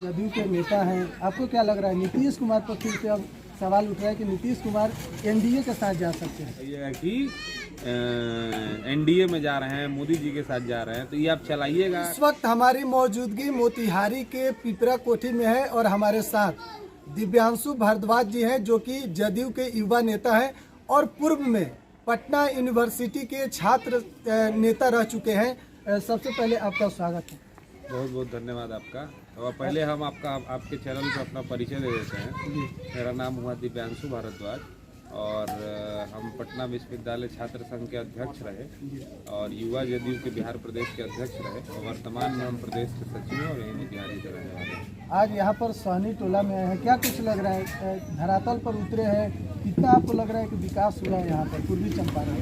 जदयू के नेता हैं, आपको क्या लग रहा है नीतीश कुमार पर फिर से अब सवाल उठ रहा है कि नीतीश कुमार एनडीए के साथ जा सकते हैं? ये है कि एनडीए में जा रहे हैं, मोदी जी के साथ जा रहे हैं, तो ये आप चलाइएगा। इस वक्त हमारी मौजूदगी मोतिहारी के पिपरा कोठी में है और हमारे साथ दिव्यांशु भारद्वाज जी हैं, जो कि जदयू के युवा नेता हैं और पूर्व में पटना यूनिवर्सिटी के छात्र नेता रह चुके हैं। सबसे पहले आपका स्वागत है। बहुत बहुत धन्यवाद आपका। और पहले हम आपके चैनल पर अपना परिचय दे देते हैं। मेरा नाम हुआ दिव्यांशु भारद्वाज और हम पटना विश्वविद्यालय छात्र संघ के अध्यक्ष रहे और युवा जदयू के बिहार प्रदेश के अध्यक्ष रहे और वर्तमान में हम प्रदेश के सचिव हैं और यही मोतिहारी के रहने वाले हैं। आज यहाँ पर सहनी टोला में आए हैं, क्या कुछ लग रहा है? धरातल पर उतरे हैं, कितना आपको लग रहा है कि विकास हुआ है यहाँ पर पूर्वी चंपारण?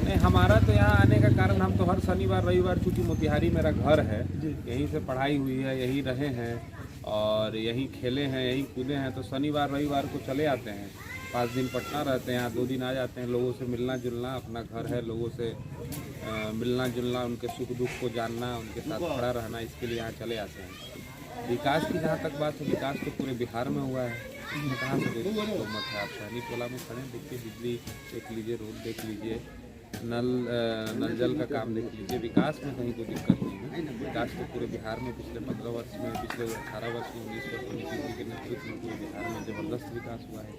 नहीं, हमारा तो यहाँ आने का कारण, हम तो हर शनिवार रविवार, चूँकि मोतिहारी मेरा घर है, यहीं से पढ़ाई हुई है, यहीं रहे हैं और यहीं खेले हैं, यहीं कूदे हैं, तो शनिवार रविवार को चले आते हैं। 5 दिन पटना रहते हैं, 2 दिन आ जाते हैं, लोगों से मिलना जुलना, अपना घर है, लोगों से मिलना जुलना, उनके सुख दुख को जानना, उनके साथ खड़ा रहना, इसके लिए यहाँ चले आते हैं। विकास की जहाँ तक बात है, विकास तो पूरे बिहार में हुआ है, इसमें कहाँ से कोई बहुमत है? आप सहनी टोला में खड़े देखिए, बिजली देख लीजिए, रोड देख लीजिए, नल जल का काम देख लीजिए, विकास में कहीं कोई दिक्कत नहीं है। विकास तो पूरे बिहार में पिछले 15 वर्ष में, पिछले 18 वर्ष में, 19 वर्ष में नीतीश जी के नेतृत्व में पूरे बिहार में जबरदस्त विकास हुआ है,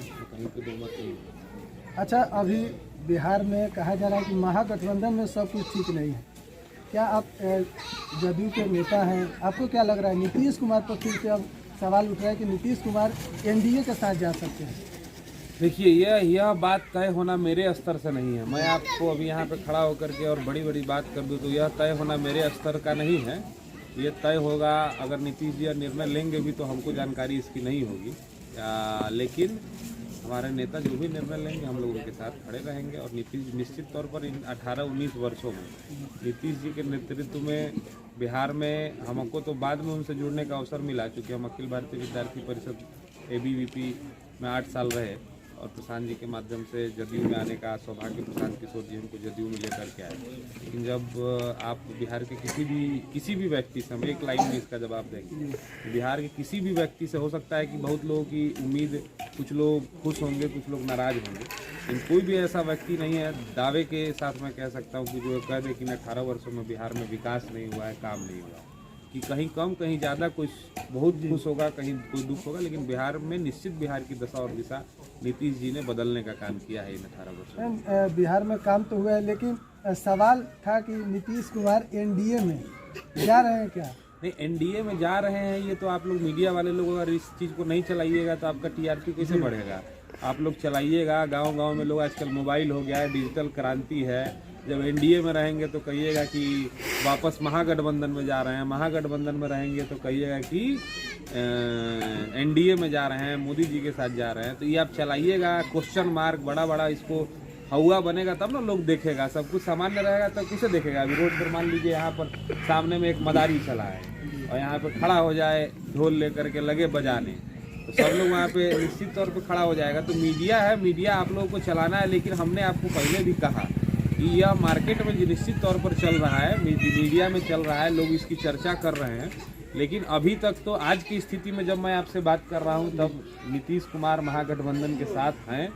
तो कहीं कोई बहुमत नहीं है। अच्छा, अभी बिहार में कहा जा रहा है कि महागठबंधन में सब कुछ ठीक नहीं है। क्या आप जदयू के नेता हैं, आपको क्या लग रहा है नीतीश कुमार पर फिर से अब सवाल उठ रहा है कि नीतीश कुमार एनडीए के साथ जा सकते हैं? देखिए, यह बात तय होना मेरे स्तर से नहीं है। मैं आपको अभी यहाँ पे खड़ा होकर के और बड़ी बड़ी बात कर दूँ तो यह तय होना मेरे स्तर का नहीं है। ये तय होगा, अगर नीतीश जी निर्णय लेंगे भी तो हमको जानकारी इसकी नहीं होगी, लेकिन हमारे नेता जो भी निर्णय लेंगे हम लोग उनके साथ खड़े रहेंगे। और नीतीश निश्चित तौर पर इन 18-19 वर्षों में नीतीश जी के नेतृत्व में बिहार में हमको तो बाद में उनसे जुड़ने का अवसर मिला, क्योंकि हम अखिल भारतीय विद्यार्थी परिषद ABVP में 8 साल रहे और प्रशांत जी के माध्यम से जदयू में आने का सौभाग्य प्रशांत किशोर जी हमको जदयू में लेकर के आए। लेकिन जब आप बिहार के किसी भी व्यक्ति से, हम एक लाइन में इसका जवाब देंगे, बिहार के किसी भी व्यक्ति से हो सकता है कि बहुत लोगों की उम्मीद, कुछ लोग खुश होंगे, कुछ लोग नाराज होंगे, लेकिन कोई भी ऐसा व्यक्ति नहीं है, दावे के साथ मैं कह सकता हूँ कि जो कह दे कि 18 वर्षों में बिहार में विकास नहीं हुआ है, काम नहीं हुआ, कि कहीं कम कहीं ज़्यादा, कोई बहुत खुश होगा, कहीं कोई दुख होगा, लेकिन बिहार में निश्चित बिहार की दशा और दिशा नीतीश जी ने बदलने का काम किया है इन 18 वर्षों में। बिहार में काम तो हुआ है, लेकिन सवाल था कि नीतीश कुमार एनडीए में जा रहे हैं क्या? नहीं, एनडीए में जा रहे हैं, ये तो आप लोग मीडिया वाले लोग अगर इस चीज़ को नहीं चलाइएगा तो आपका TRP कैसे बढ़ेगा? आप लोग चलाइएगा। गाँव-गाँव में लोग, आजकल मोबाइल हो गया है, डिजिटल क्रांति है। जब एनडीए में रहेंगे तो कहिएगा कि वापस महागठबंधन में जा रहे हैं, महागठबंधन में रहेंगे तो कहिएगा कि एनडीए में जा रहे हैं, मोदी जी के साथ जा रहे हैं। तो ये आप चलाइएगा, क्वेश्चन मार्क बड़ा इसको हवा बनेगा तब ना लोग देखेगा। सब कुछ सामान्य रहेगा तो किसे देखेगा? अभी रोड पर मान लीजिए यहाँ पर सामने में एक मदारी चला है और यहाँ पर खड़ा हो जाए, ढोल लेकर के लगे बजाने, तो सब लोग वहाँ पे निश्चित तौर पर खड़ा हो जाएगा। तो मीडिया है, मीडिया आप लोगों को चलाना है, लेकिन हमने आपको पहले भी कहा कि यह मार्केट में निश्चित तौर पर चल रहा है, मीडिया में चल रहा है, लोग इसकी चर्चा कर रहे हैं, लेकिन अभी तक तो आज की स्थिति में जब मैं आपसे बात कर रहा हूं तब नीतीश कुमार महागठबंधन के साथ हैं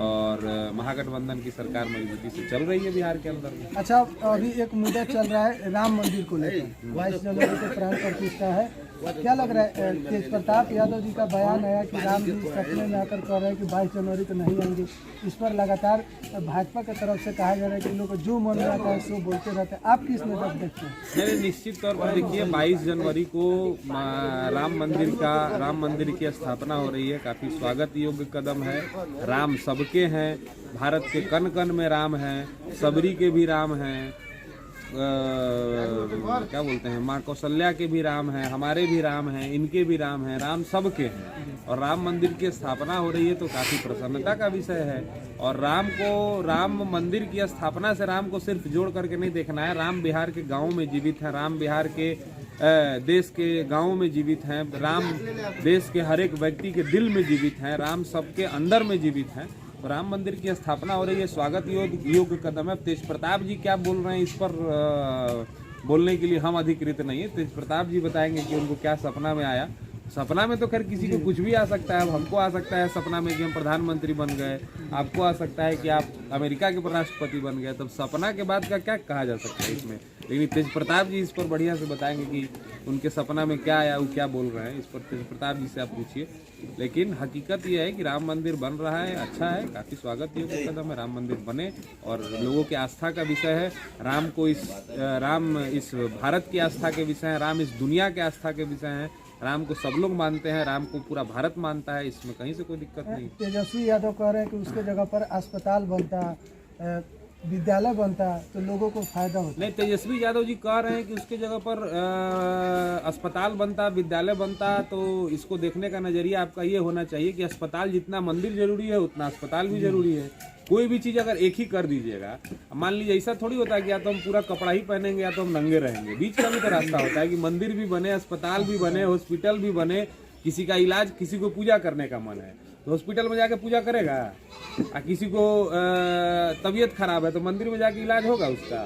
और महागठबंधन की सरकार मजबूती से चल रही है बिहार के अंदर। अच्छा, अभी एक मुद्दा चल रहा है राम मंदिर को लेकर, 22 जनवरी को प्राण प्रतिष्ठा है, क्या लग रहा है? तेज प्रताप यादव जी का बयान आया कि राम जी सपने में आकर कह रहे हैं कि 22 जनवरी को नहीं आएंगे। इस पर लगातार भाजपा की तरफ से कहा जा रहा है कि लोग जो मन में आता है सो बोलते रहते हैं। आप किस नजर देखते हैं? नहीं, निश्चित तौर पर देखिए, 22 जनवरी को राम मंदिर की स्थापना हो रही है, काफ़ी स्वागत योग्य कदम है। राम सबके हैं, भारत के कण कण में राम हैं, सबरी के भी राम हैं, क्या बोलते हैं, माँ कौशल्या के भी राम हैं, हमारे भी राम हैं, इनके भी राम हैं, राम सबके हैं। और राम मंदिर की स्थापना हो रही है तो काफ़ी प्रसन्नता का विषय है। और राम मंदिर की स्थापना से राम को सिर्फ जोड़ करके नहीं देखना है, राम बिहार के गाँव में जीवित है, राम बिहार के देश के गाँव में जीवित हैं, राम देश के हर एक व्यक्ति के दिल में जीवित हैं, राम सबके अंदर में जीवित हैं। राम मंदिर की स्थापना हो रही है, स्वागत योग्य कदम है। तेज प्रताप जी क्या बोल रहे हैं इस पर बोलने के लिए हम अधिकृत नहीं है। तेज प्रताप जी बताएंगे कि उनको क्या सपना में आया। सपना में तो खैर किसी को कुछ भी आ सकता है। अब हमको आ सकता है सपना में कि हम प्रधानमंत्री बन गए, आपको आ सकता है कि आप अमेरिका के राष्ट्रपति बन गए। तब सपना के बाद का क्या कहा जा सकता है इसमें, लेकिन तेज प्रताप जी इस पर बढ़िया से बताएंगे कि उनके सपना में क्या आया, वो क्या बोल रहे हैं। इस पर तेज प्रताप जी से आप पूछिए। लेकिन हकीकत यह है कि राम मंदिर बन रहा है, अच्छा है, काफ़ी स्वागत योग्य कदम है। राम मंदिर बने और लोगों की आस्था का विषय है। राम इस भारत की आस्था के विषय है, राम इस दुनिया के आस्था के विषय हैं। राम को सब लोग मानते हैं, राम को पूरा भारत मानता है, इसमें कहीं से कोई दिक्कत नहीं। तेजस्वी यादव कह रहे हैं कि उसके जगह पर अस्पताल बनता, विद्यालय बनता तो लोगों को फायदा होता। नहीं, तेजस्वी यादव जी कह रहे हैं कि उसके जगह पर अस्पताल बनता, विद्यालय बनता, तो इसको देखने का नजरिया आपका ये होना चाहिए कि अस्पताल जितना मंदिर जरूरी है उतना अस्पताल भी जरूरी है। कोई भी चीज़ अगर एक ही कर दीजिएगा, मान लीजिए ऐसा थोड़ी होता है कि या तो हम पूरा कपड़ा ही पहनेंगे या तो हम नंगे रहेंगे। बीच का भी तो रास्ता होता है कि मंदिर भी बने, अस्पताल भी बने, हॉस्पिटल भी बने। किसी का इलाज, किसी को पूजा करने का मन है तो हॉस्पिटल में जाके पूजा करेगा, और किसी को तबीयत खराब है तो मंदिर में जाके इलाज होगा उसका।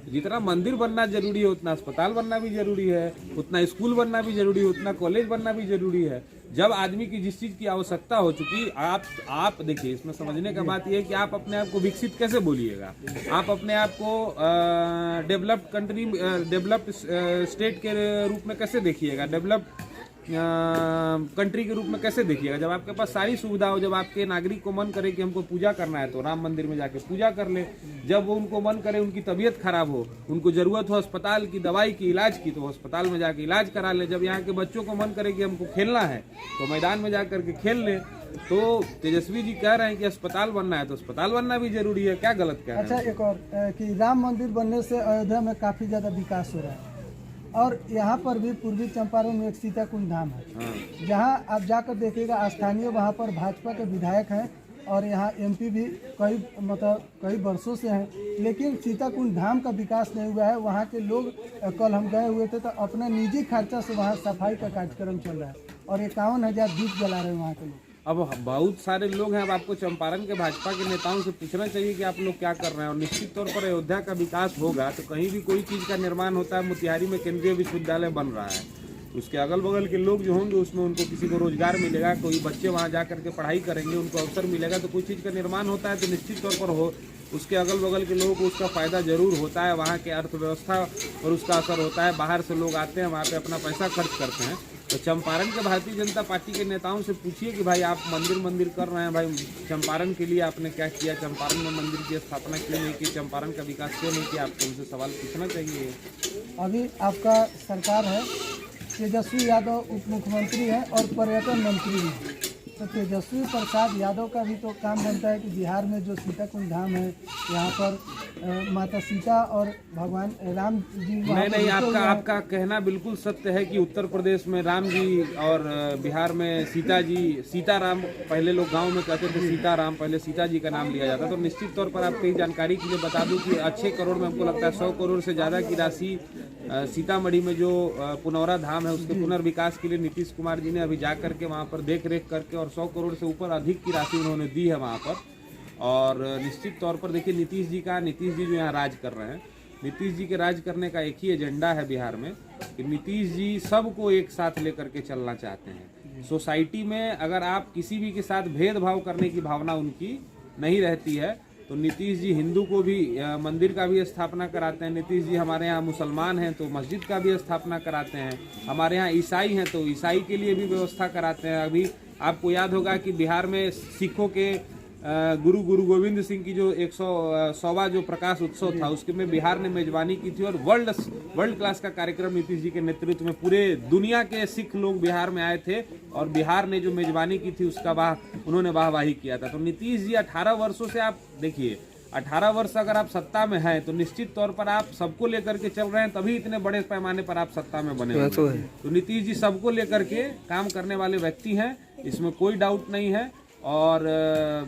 जितना मंदिर बनना जरूरी है उतना अस्पताल बनना भी जरूरी है, उतना स्कूल बनना भी जरूरी है, उतना कॉलेज बनना भी जरूरी है। जब आदमी की जिस चीज़ की आवश्यकता हो चुकी, आप देखिए, इसमें समझने का बात यह है कि आप अपने आप को विकसित कैसे बोलिएगा। आप अपने आप को डेवलप्ड कंट्री, डेवलप्ड स्टेट के रूप में कैसे देखिएगा, डेवलप्ड कंट्री के रूप में कैसे देखिएगा। जब आपके पास सारी सुविधा हो, जब आपके नागरिक को मन करे कि हमको पूजा करना है तो राम मंदिर में जाके पूजा कर ले। जब वो उनको मन करे, उनकी तबीयत खराब हो, उनको जरूरत हो अस्पताल की, दवाई की, इलाज की, तो अस्पताल में जाके इलाज करा ले। जब यहाँ के बच्चों को मन करे कि हमको खेलना है तो मैदान में जाकर के खेल ले। तो तेजस्वी जी कह रहे हैं कि अस्पताल बनना है तो अस्पताल बनना भी जरूरी है, क्या गलत कह रहे हैं। अच्छा, एक और कि राम मंदिर बनने से अयोध्या में काफी ज्यादा विकास हो रहा है, और यहाँ पर भी पूर्वी चंपारण में एक सीता कुंड धाम है, जहाँ आप जाकर देखिएगा। स्थानीय वहाँ पर भाजपा के विधायक हैं और यहाँ एमपी भी कई वर्षों से हैं, लेकिन सीता कुंड धाम का विकास नहीं हुआ है। वहाँ के लोग, कल हम गए हुए थे तो अपना निजी खर्चा से वहाँ सफाई का कार्यक्रम चल रहा है और 51,000 दीप जला रहे हैं वहाँ के लोग। अब बहुत सारे लोग हैं। अब आपको चंपारण के भाजपा के नेताओं से पूछना चाहिए कि आप लोग क्या कर रहे हैं। और निश्चित तौर पर अयोध्या का विकास होगा तो कहीं भी कोई चीज़ का निर्माण होता है। मोतिहारी में केंद्रीय विश्वविद्यालय बन रहा है, उसके अगल बगल के लोग जो होंगे उसमें उनको किसी को रोजगार मिलेगा, कोई बच्चे वहाँ जा करके पढ़ाई करेंगे, उनको अवसर मिलेगा। तो कोई चीज़ का निर्माण होता है तो निश्चित तौर पर हो उसके अगल बगल के लोगों को उसका फ़ायदा जरूर होता है। वहाँ के अर्थव्यवस्था पर उसका असर होता है। बाहर से लोग आते हैं, वहाँ पे अपना पैसा खर्च करते हैं। तो चंपारण के भारतीय जनता पार्टी के नेताओं से पूछिए कि भाई आप मंदिर कर रहे हैं, भाई चंपारण के लिए आपने क्या किया, चंपारण में मंदिर की स्थापना क्यों नहीं की, चंपारण का विकास क्यों नहीं किया। आपको उनसे सवाल पूछना चाहिए। अभी आपका सरकार है, तेजस्वी यादव उप मुख्यमंत्री है और पर्यटन मंत्री भी है, तो तेजस्वी प्रसाद यादव का भी तो काम बनता है कि बिहार में जो सीता कुंड धाम है, यहाँ पर माता सीता और भगवान राम जी। नहीं, आपका कहना बिल्कुल सत्य है कि उत्तर प्रदेश में राम जी और बिहार में सीता जी, सीताराम, पहले लोग गांव में कहते थे सीताराम, पहले सीता जी का नाम लिया जाता। तो निश्चित तौर पर आपकी जानकारी के लिए बता दूं कि 6 करोड़ में हमको लगता है 100 करोड़ से ज़्यादा की राशि सीतामढ़ी में जो पुनौरा धाम है उसके पुनर्विकास के लिए नीतीश कुमार जी ने अभी जा करके वहाँ पर देख रेख करके और 100 करोड़ से ऊपर अधिक की राशि उन्होंने दी है वहाँ पर। और निश्चित तौर पर देखिए नीतीश जी जो यहाँ राज कर रहे हैं, नीतीश जी के राज करने का एक ही एजेंडा है बिहार में कि नीतीश जी सबको एक साथ लेकर के चलना चाहते हैं। सोसाइटी में अगर आप किसी भी के साथ भेदभाव करने की भावना उनकी नहीं रहती है तो नीतीश जी हिंदू को भी मंदिर का भी स्थापना कराते हैं। नीतीश जी हमारे यहाँ मुसलमान हैं तो मस्जिद का भी स्थापना कराते हैं। हमारे यहाँ ईसाई हैं तो ईसाई के लिए भी व्यवस्था कराते हैं। अभी आपको याद होगा कि बिहार में सिखों के गुरु गोविंद सिंह की जो 100वां जो प्रकाश उत्सव था उसके में बिहार ने मेजबानी की थी और वर्ल्ड क्लास का कार्यक्रम नीतीश जी के नेतृत्व में पूरे दुनिया के सिख लोग बिहार में आए थे और बिहार ने जो मेजबानी की थी उसका उन्होंने वाहवाही किया था। तो नीतीश जी 18 वर्षों से आप देखिए, 18 वर्ष अगर आप सत्ता में हैं तो निश्चित तौर पर आप सबको लेकर के चल रहे हैं, तभी इतने बड़े पैमाने पर आप सत्ता में बने हुए हैं। तो नीतीश जी सबको लेकर के काम करने वाले व्यक्ति हैं, इसमें कोई डाउट नहीं है। और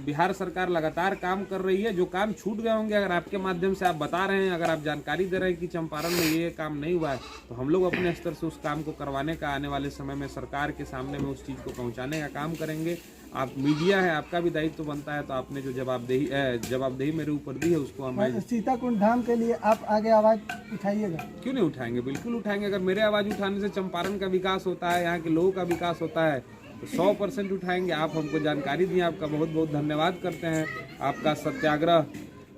बिहार सरकार लगातार काम कर रही है। जो काम छूट गए होंगे, अगर आपके माध्यम से आप बता रहे हैं, अगर आप जानकारी दे रहे हैं कि चंपारण में ये काम नहीं हुआ है, तो हम लोग अपने स्तर से उस काम को करवाने का आने वाले समय में सरकार के सामने में उस चीज़ को पहुंचाने का काम करेंगे। आप मीडिया है, आपका भी दायित्व बनता है, तो आपने जो जवाबदेही मेरे ऊपर दी है उसको हम सीताकुंड धाम के लिए आप आगे आवाज़ उठाइएगा। क्यों नहीं उठाएंगे, बिल्कुल उठाएंगे। अगर मेरे आवाज़ उठाने से चंपारण का विकास होता है, यहाँ के लोगों का विकास होता है, तो 100% उठाएंगे। आप हमको जानकारी दी, आपका बहुत बहुत धन्यवाद करते हैं। आपका सत्याग्रह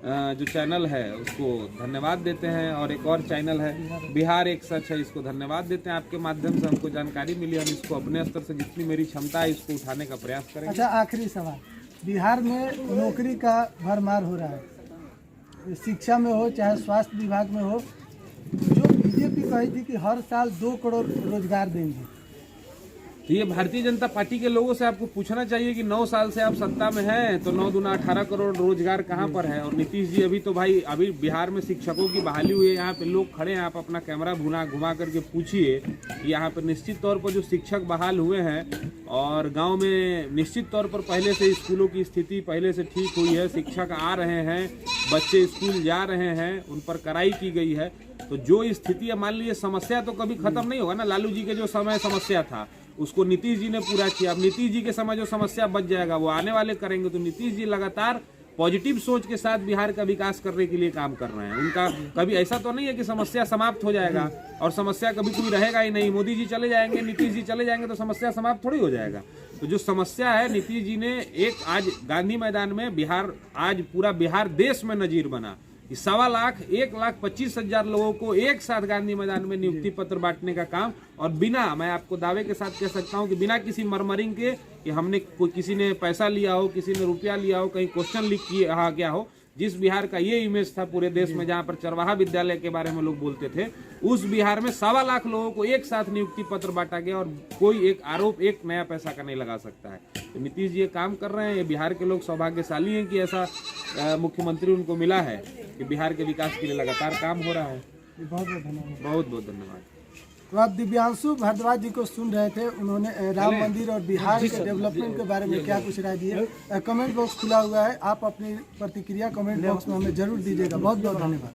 जो चैनल है उसको धन्यवाद देते हैं, और एक और चैनल है बिहार एक सच है, इसको धन्यवाद देते हैं। आपके माध्यम से हमको जानकारी मिली, हम इसको अपने स्तर से जितनी मेरी क्षमता है इसको उठाने का प्रयास करेंगे। अच्छा, आखिरी सवाल, बिहार में नौकरी का भरमार हो रहा है, शिक्षा में हो चाहे स्वास्थ्य विभाग में हो। जो बीजेपी कही थी कि हर साल 2 करोड़ रोजगार देंगे, तो ये भारतीय जनता पार्टी के लोगों से आपको पूछना चाहिए कि 9 साल से आप सत्ता में हैं, तो 9 दूना 18 करोड़ रोजगार कहाँ पर है। और नीतीश जी अभी बिहार में शिक्षकों की बहाली हुई है, यहाँ पे लोग खड़े हैं, आप अपना कैमरा घुमा करके पूछिए कि यहाँ पे निश्चित तौर पर जो शिक्षक बहाल हुए हैं, और गांव में निश्चित तौर पर पहले से स्कूलों की स्थिति पहले से ठीक हुई है, शिक्षक आ रहे हैं, बच्चे स्कूल जा रहे हैं, उन पर कड़ाई की गई है। तो जो स्थिति है, मान लीजिए समस्या तो कभी खत्म नहीं होगा ना। लालू जी के जो समय समस्या था उसको नीतीश जी ने पूरा किया। अब नीतीश जी के समय जो समस्या बच जाएगा वो आने वाले करेंगे। तो नीतीश जी लगातार पॉजिटिव सोच के साथ बिहार का विकास करने के लिए काम कर रहे हैं। उनका कभी ऐसा तो नहीं है कि समस्या समाप्त हो जाएगा और समस्या कभी कोई रहेगा ही नहीं। मोदी जी चले जाएंगे, नीतीश जी चले जाएंगे तो समस्या समाप्त थोड़ी हो जाएगा। तो जो समस्या है, नीतीश जी ने एक आज गांधी मैदान में बिहार, आज पूरा बिहार देश में नजीर बना। 1,25,000 लोगों को एक साथ गांधी मैदान में नियुक्ति पत्र बांटने का काम, और बिना, मैं आपको दावे के साथ कह सकता हूं कि बिना किसी मरमरिंग के कि हमने किसी ने पैसा लिया हो, किसी ने रुपया लिया हो, कहीं क्वेश्चन लिख किया गया हो। जिस बिहार का ये इमेज था पूरे देश में, जहां पर चरवाहा विद्यालय के बारे में लोग बोलते थे, उस बिहार में 1,25,000 लोगों को एक साथ नियुक्ति पत्र बांटा गया, और कोई एक आरोप एक नया पैसा का नहीं लगा सकता है। तो नीतीश जी ये काम कर रहे हैं। ये बिहार के लोग सौभाग्यशाली हैं कि ऐसा मुख्यमंत्री उनको मिला है कि बिहार के विकास के लिए लगातार काम हो रहा है। बहुत बहुत धन्यवाद। बहुत बहुत धन्यवाद। तो आप दिव्यांशु भारद्वाज जी को सुन रहे थे, उन्होंने राम मंदिर और बिहार के डेवलपमेंट के बारे में क्या कुछ राय दिए। कमेंट बॉक्स खुला हुआ है, आप अपनी प्रतिक्रिया कमेंट बॉक्स में हमें जरूर दीजिएगा। बहुत बहुत धन्यवाद।